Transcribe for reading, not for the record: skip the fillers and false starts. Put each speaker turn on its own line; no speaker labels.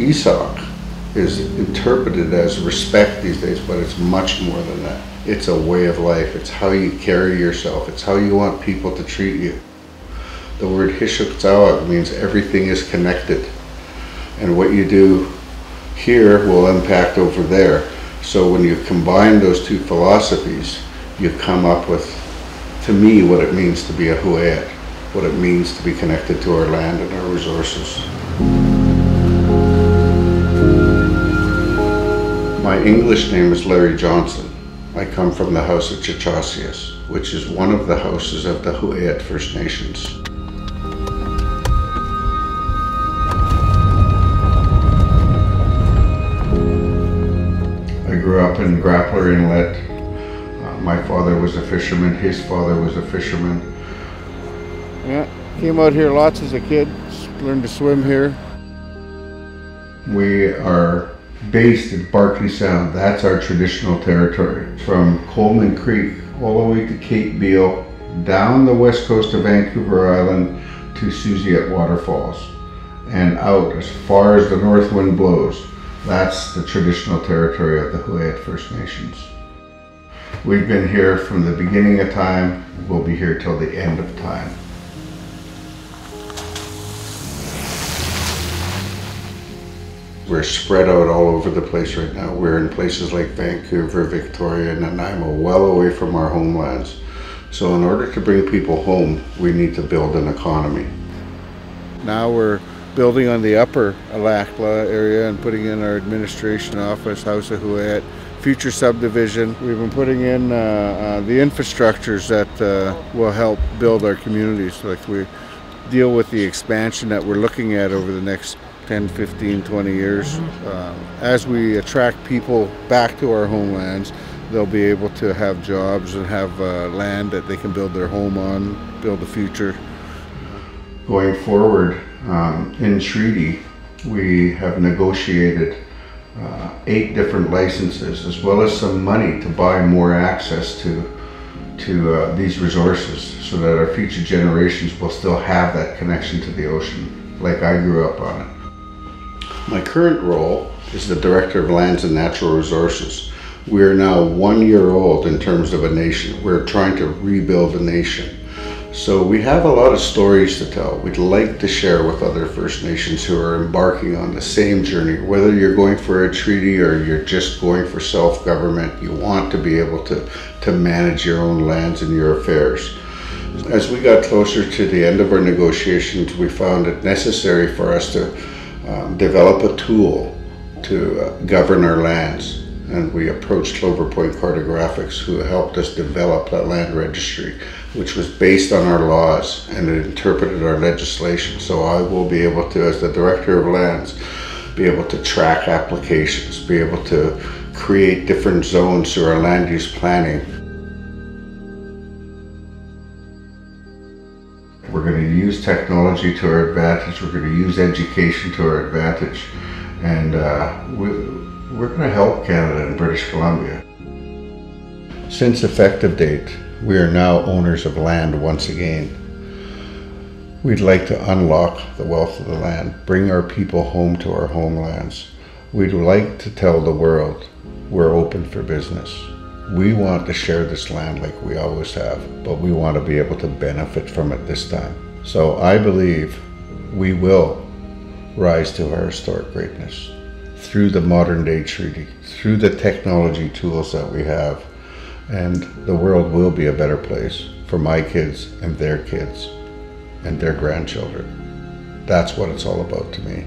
Isak is interpreted as respect these days, but it's much more than that. It's a way of life. It's how you carry yourself. It's how you want people to treat you. The word Huu-ay-aht means everything is connected, and what you do here will impact over there. So when you combine those two philosophies, you come up with, to me, what it means to be a Huu-ay-aht, what it means to be connected to our land and our resources. My English name is Larry Johnson. I come from the House of Chichasias, which is one of the houses of the Huu-ay-aht First Nations. I grew up in Grappler Inlet. My father was a fisherman, his father was a fisherman.
Yeah, came out here lots as a kid, learned to swim here.
We are based in Barkley Sound. That's our traditional territory. From Coleman Creek all the way to Cape Beale, down the west coast of Vancouver Island to Huu-ay-aht Waterfalls, and out as far as the north wind blows. That's the traditional territory of the Huu-ay-aht First Nations. We've been here from the beginning of time. We'll be here till the end of time. We're spread out all over the place right now. We're in places like Vancouver, Victoria, and Nanaimo, well away from our homelands. So in order to bring people home, we need to build an economy.
Now we're building on the upper Anacla area and putting in our administration office, House of Huu-ay-aht, future subdivision. We've been putting in the infrastructures that will help build our communities. Like we deal with the expansion that we're looking at over the next 10, 15, 20 years. As we attract people back to our homelands, they'll be able to have jobs and have land that they can build their home on, build a future.
Going forward, in treaty, we have negotiated 8 different licenses, as well as some money to buy more access to these resources, so that our future generations will still have that connection to the ocean, like I grew up on it. My current role is the Director of Lands and Natural Resources. We are now 1 year old in terms of a nation. We're trying to rebuild a nation. So we have a lot of stories to tell. We'd like to share with other First Nations who are embarking on the same journey. Whether you're going for a treaty or you're just going for self-government, you want to be able to manage your own lands and your affairs. As we got closer to the end of our negotiations, we found it necessary for us to develop a tool to govern our lands, and we approached Cloverpoint Cartographics, who helped us develop that land registry, which was based on our laws and it interpreted our legislation. So I will be able to, as the Director of Lands, be able to track applications, be able to create different zones through our land use planning. We're going to use technology to our advantage. We're going to use education to our advantage. And we're going to help Canada and British Columbia. Since effective date, we are now owners of land once again. We'd like to unlock the wealth of the land, bring our people home to our homelands. We'd like to tell the world we're open for business. We want to share this land like we always have, but we want to be able to benefit from it this time. So I believe we will rise to our historic greatness through the modern day treaty, through the technology tools that we have, and the world will be a better place for my kids and their kids and their grandchildren. That's what it's all about to me.